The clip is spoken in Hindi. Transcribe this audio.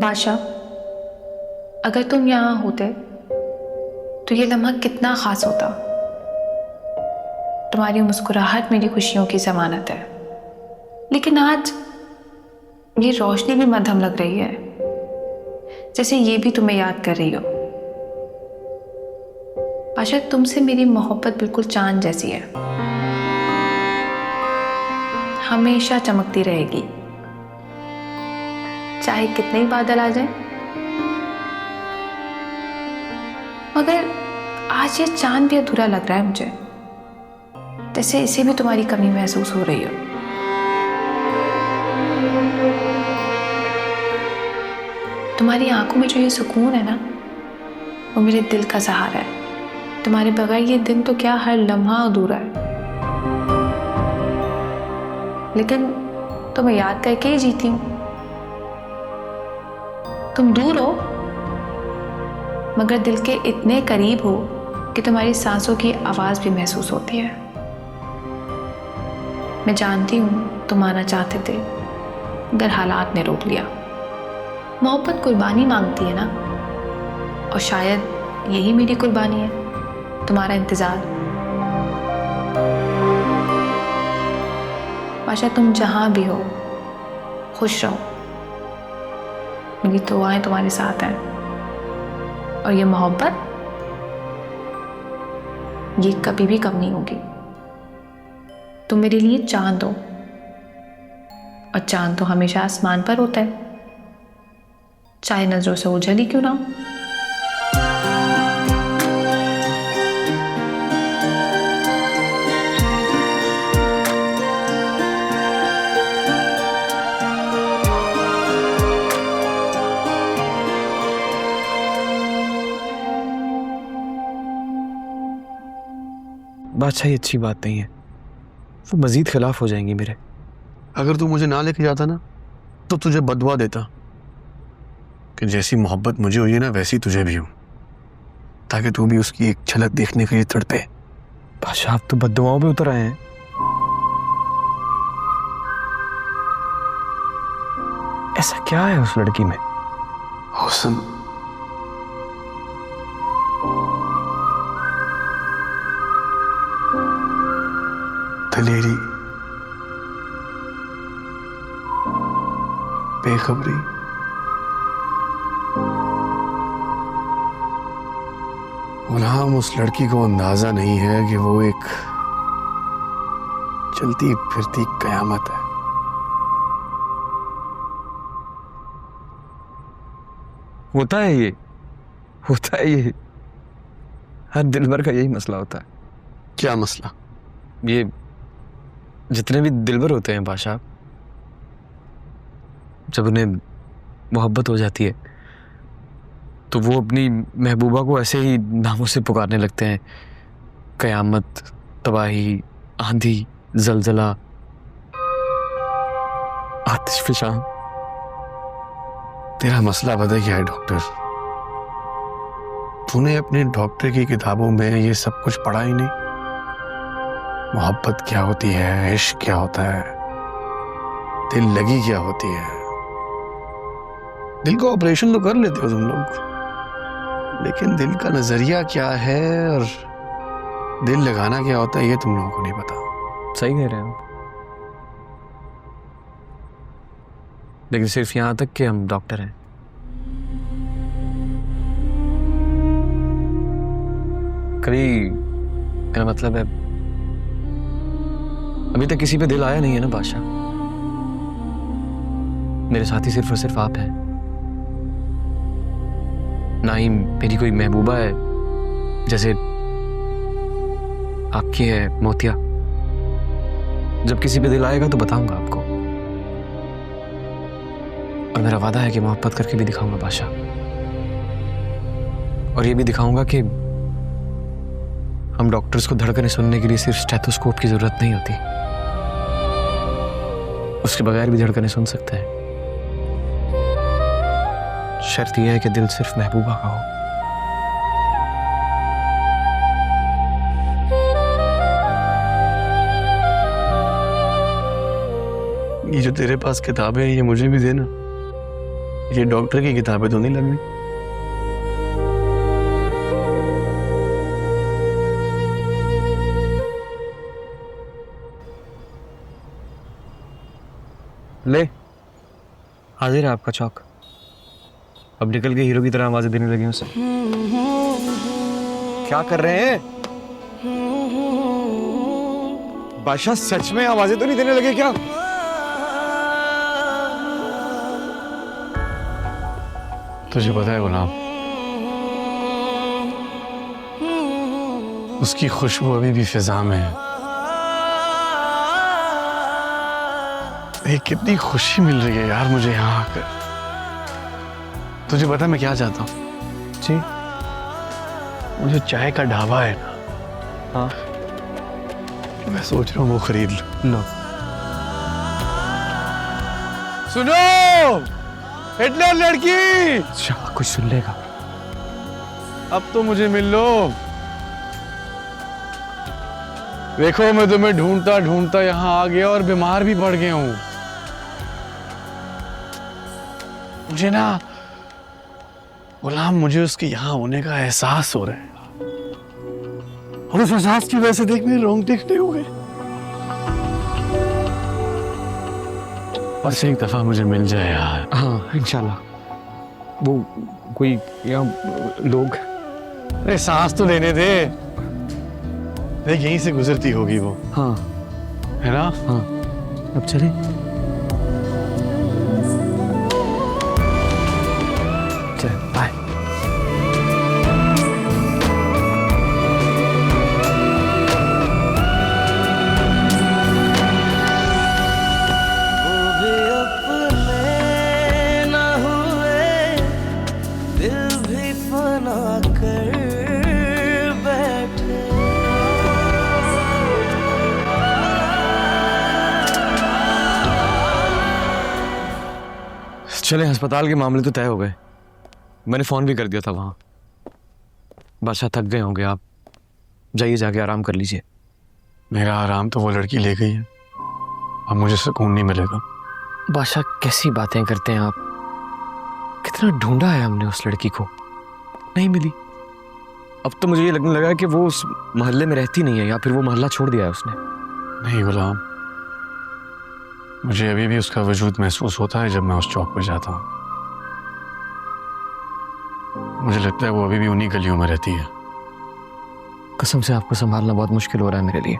बादशाह, अगर तुम यहाँ होते तो ये लम्हा कितना खास होता। तुम्हारी मुस्कुराहट मेरी खुशियों की जमानत है, लेकिन आज ये रोशनी भी मध्यम लग रही है, जैसे ये भी तुम्हें याद कर रही हो। बादशाह, तुमसे मेरी मोहब्बत बिल्कुल चांद जैसी है, हमेशा चमकती रहेगी, चाहे कितने ही बादल आ जाएं। मगर आज ये चांद भी अधूरा लग रहा है मुझे, जैसे इसे भी तुम्हारी कमी महसूस हो रही हो। तुम्हारी आंखों में जो ये सुकून है ना, वो मेरे दिल का सहारा है। तुम्हारे बगैर ये दिन तो क्या, हर लम्हा अधूरा है। लेकिन तुम्हें याद करके ही जीती हूं। तुम दूर हो मगर दिल के इतने करीब हो कि तुम्हारी सांसों की आवाज भी महसूस होती है। मैं जानती हूं तुम आना चाहते थे, मगर हालात ने रोक लिया। मोहब्बत कुर्बानी मांगती है ना, और शायद यही मेरी कुर्बानी है, तुम्हारा इंतजार। बादशाह, तुम जहां भी हो खुश रहो। मेरी दुआएं तुम्हारे साथ हैं, और ये मोहब्बत ये कभी भी कम नहीं होगी। तुम मेरे लिए चांद हो, और चांद तो हमेशा आसमान पर होता है, चाहे नजरों से ओझल ही क्यों ना हो। बादशाह, ये अच्छी बात नहीं है, वो मजीद खिलाफ हो जाएंगे मेरे। अगर तू मुझे ना लेके जाता ना, तो तुझे बदुआ देता कि जैसी मोहब्बत मुझे हुई है ना, वैसी तुझे भी हो, ताकि तू भी उसकी एक झलक देखने के लिए तड़पे। बादशाह, आप तो बद्दुआओं पे उतर आए हैं। ऐसा क्या है उस लड़की में? हुस्न, दलेरी, बेखबरी, गुलाम, उस लड़की को अंदाजा नहीं है कि वो एक चलती फिरती कयामत है। होता है ये, होता है ये, हर दिलबर का यही मसला होता है। क्या मसला? ये जितने भी दिलबर होते हैं बादशाह, जब उन्हें मोहब्बत हो जाती है तो वो अपनी महबूबा को ऐसे ही नामों से पुकारने लगते हैं। कयामत, तबाही, आंधी, जलजला, आतिशफशान। तेरा मसला पता क्या है डॉक्टर? तूने अपने डॉक्टर की किताबों में ये सब कुछ पढ़ा ही नहीं। मोहब्बत क्या होती है, इश्क क्या होता है, दिल लगी क्या होती है। दिल का ऑपरेशन तो कर लेते हो तुम लोग, लेकिन दिल का नजरिया क्या है और दिल लगाना क्या होता है, ये तुम लोगों को नहीं पता। सही कह रहे हैं आप, लेकिन सिर्फ यहां तक कि हम डॉक्टर हैं। कभी, मेरा मतलब है, अभी तक किसी पे दिल आया नहीं है ना बादशाह। मेरे साथी सिर्फ और सिर्फ आप हैं। ना ही मेरी कोई महबूबा है जैसे आपकी है मोतिया। जब किसी पे दिल आएगा तो बताऊंगा आपको, और मेरा वादा है कि मोहब्बत करके भी दिखाऊंगा बादशाह। और ये भी दिखाऊंगा कि हम डॉक्टर्स को धड़कनें सुनने के लिए सिर्फ स्टेथोस्कोप की जरूरत नहीं होती, उसके बगैर भी धड़कनें सुन सकते हैं। शर्त यह है कि दिल सिर्फ महबूबा का हो। ये जो तेरे पास किताबें हैं, ये मुझे भी देना। ये डॉक्टर की किताबें तो नहीं लग रही? ले, हाजिर है आपका चौक। अब निकल के हीरो की तरह आवाजें देने लगी उसे। क्या कर रहे हैं बादशाह? सच में आवाजें तो नहीं देने लगे क्या? तुझे पता है गुलाम, उसकी खुशबू अभी भी फिजा में है। कितनी खुशी मिल रही है यार मुझे यहाँ आकर। तुझे पता मैं क्या चाहता हूँ? जी? वो जो चाय का ढाबा है ना, हाँ, मैं सोच रहा हूँ वो खरीद लूं। लो। सुनो हिटलर लड़की, अच्छा, कुछ सुन लेगा। अब तो मुझे मिल लो। देखो मैं तुम्हें ढूंढता ढूंढता यहाँ आ गया और बीमार भी पड़ गया हूँ। मुझे ना गुलाम, मुझे उसके यहाँ होने का एहसास हो रहा है, और उस एहसास की वजह से देख मेरे रोंगटे खड़े हो गए। बस एक दफा मुझे मिल जाए यार। हाँ, इंशाल्लाह। वो कोई यहाँ लोग, अरे सांस तो लेने दे। देख यहीं से गुजरती होगी वो, हाँ है ना? हाँ, अब चले। चल बाय। चले, अस्पताल के मामले तो तय हो गए। मैंने फोन भी कर दिया था वहां। बादशाह थक गए होंगे, आप जाइए, जाके आराम कर लीजिए। मेरा आराम तो वो लड़की ले गई है, अब मुझे सुकून नहीं मिलेगा। बादशाह कैसी बातें करते हैं आप? कितना ढूंढा है हमने उस लड़की को, नहीं मिली। अब तो मुझे ये लगने लगा है कि वो उस मोहल्ले में रहती नहीं है, या फिर वो मोहल्ला छोड़ दिया है उसने। नहीं गुलाम, मुझे अभी भी उसका वजूद महसूस होता है जब मैं उस चौक पर जाता हूँ। मुझे लगता है वो अभी भी उन्हीं गलियों में रहती है। कसम से आपको संभालना बहुत मुश्किल हो रहा है मेरे लिए।